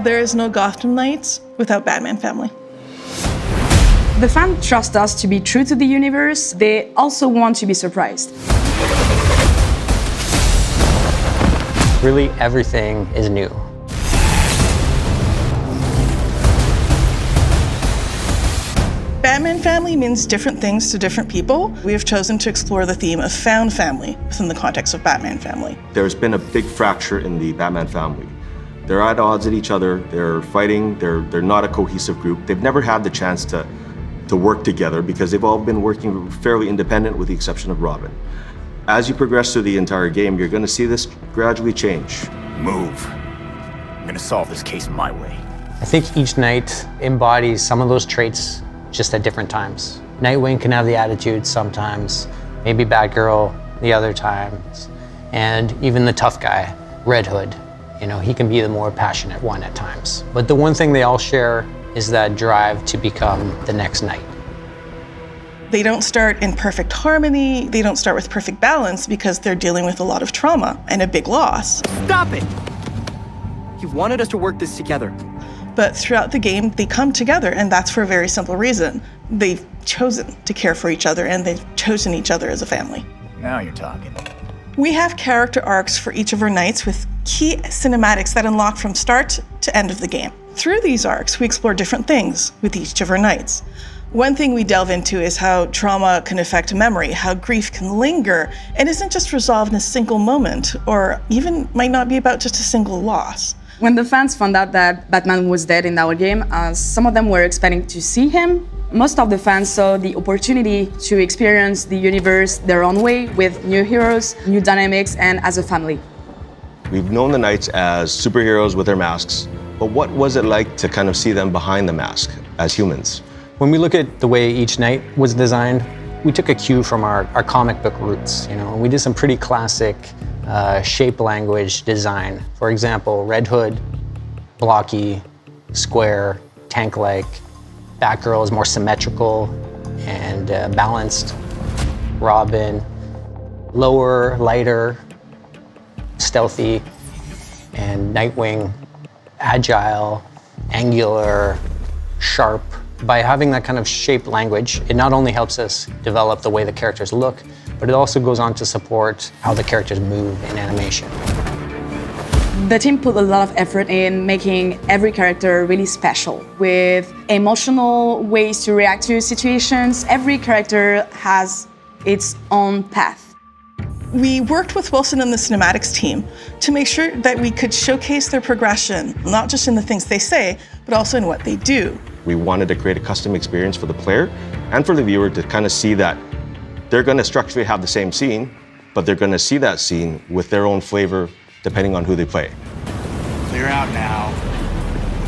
There is no Gotham Knights without Batman Family. The fans trust us to be true to the universe. They also want to be surprised. Really, everything is new. Batman Family means different things to different people. We have chosen to explore the theme of found family within the context of Batman Family. There's been a big fracture in the Batman family. They're at odds at each other, they're fighting, they're not a cohesive group. They've never had the chance to work together because they've all been working fairly independent with the exception of Robin. As you progress through the entire game, you're gonna see this gradually change. Move. I'm gonna solve this case my way. I think each knight embodies some of those traits just at different times. Nightwing can have the attitude sometimes, maybe Batgirl the other times, and even the tough guy, Red Hood. You know, he can be the more passionate one at times. But the one thing they all share is that drive to become the next knight. They don't start in perfect harmony, they don't start with perfect balance because they're dealing with a lot of trauma and a big loss. Stop it! You wanted us to work this together. But throughout the game, they come together, and that's for a very simple reason. They've chosen to care for each other, and they've chosen each other as a family. Now you're talking. We have character arcs for each of our knights with key cinematics that unlock from start to end of the game. Through these arcs, we explore different things with each of our knights. One thing we delve into is how trauma can affect memory, how grief can linger, and isn't just resolved in a single moment, or even might not be about just a single loss. When the fans found out that Batman was dead in our game, some of them were expecting to see him. Most of the fans saw the opportunity to experience the universe their own way with new heroes, new dynamics, and as a family. We've known the Knights as superheroes with their masks, but what was it like to kind of see them behind the mask as humans? When we look at the way each knight was designed, we took a cue from our comic book roots. You know, we did some pretty classic shape language design. For example, Red Hood, blocky, square, tank-like. Batgirl is more symmetrical and balanced. Robin, lower, lighter, stealthy. And Nightwing, agile, angular, sharp. By having that kind of shape language, it not only helps us develop the way the characters look, but it also goes on to support how the characters move in animation. The team put a lot of effort in making every character really special, with emotional ways to react to situations. Every character has its own path. We worked with Wilson and the cinematics team to make sure that we could showcase their progression, not just in the things they say, but also in what they do. We wanted to create a custom experience for the player and for the viewer to kind of see that they're going to structurally have the same scene, but they're going to see that scene with their own flavor depending on who they play. Clear out now.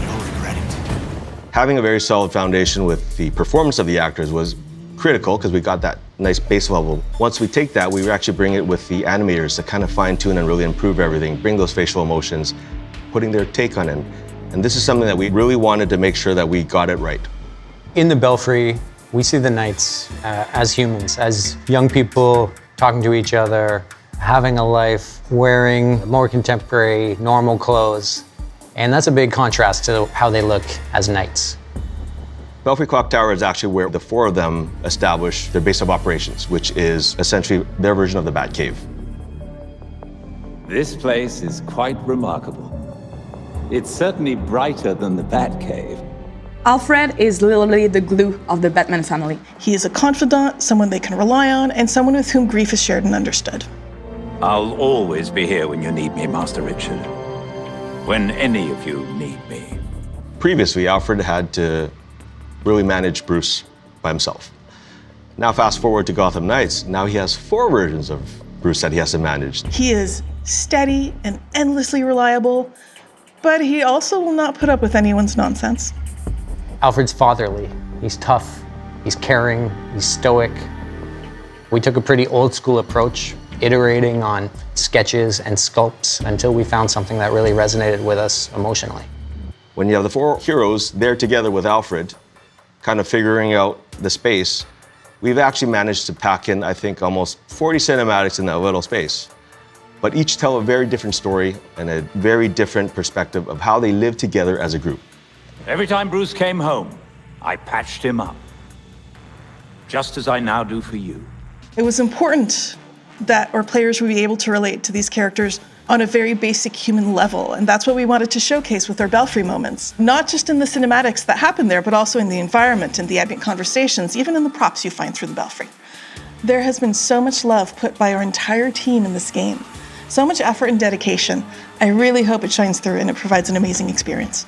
You'll regret it. Having a very solid foundation with the performance of the actors was critical because we got that nice base level. Once we take that, we actually bring it with the animators to kind of fine-tune and really improve everything, bring those facial emotions, putting their take on it. And this is something that we really wanted to make sure that we got it right. In the Belfry, we see the knights as humans, as young people talking to each other, having a life, wearing more contemporary, normal clothes. And that's a big contrast to how they look as knights. Belfry Clock Tower is actually where the four of them establish their base of operations, which is essentially their version of the Batcave. This place is quite remarkable. It's certainly brighter than the Batcave. Alfred is literally the glue of the Batman family. He is a confidant, someone they can rely on, and someone with whom grief is shared and understood. I'll always be here when you need me, Master Richard. When any of you need me. Previously, Alfred had to really manage Bruce by himself. Now fast forward to Gotham Knights, now he has four versions of Bruce that he has to manage. He is steady and endlessly reliable, but he also will not put up with anyone's nonsense. Alfred's fatherly. He's tough, he's caring, he's stoic. We took a pretty old school approach, iterating on sketches and sculpts until we found something that really resonated with us emotionally. When you have the four heroes there together with Alfred, kind of figuring out the space, we've actually managed to pack in, I think, almost 40 cinematics in that little space. but each tell a very different story and a very different perspective of how they live together as a group. Every time Bruce came home, I patched him up. Just as I now do for you. It was important that our players would be able to relate to these characters on a very basic human level, and that's what we wanted to showcase with our Belfry moments. Not just in the cinematics that happen there, but also in the environment and the ambient conversations, even in the props you find through the Belfry. There has been so much love put by our entire team in this game, so much effort and dedication. I really hope it shines through and it provides an amazing experience.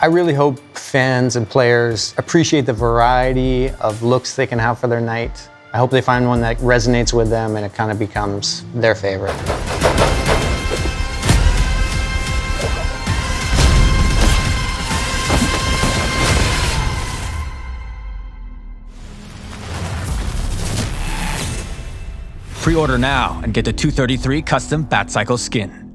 I really hope fans and players appreciate the variety of looks they can have for their night. I hope they find one that resonates with them and it kind of becomes their favorite. Pre-order now and get the 233 custom Batcycle skin.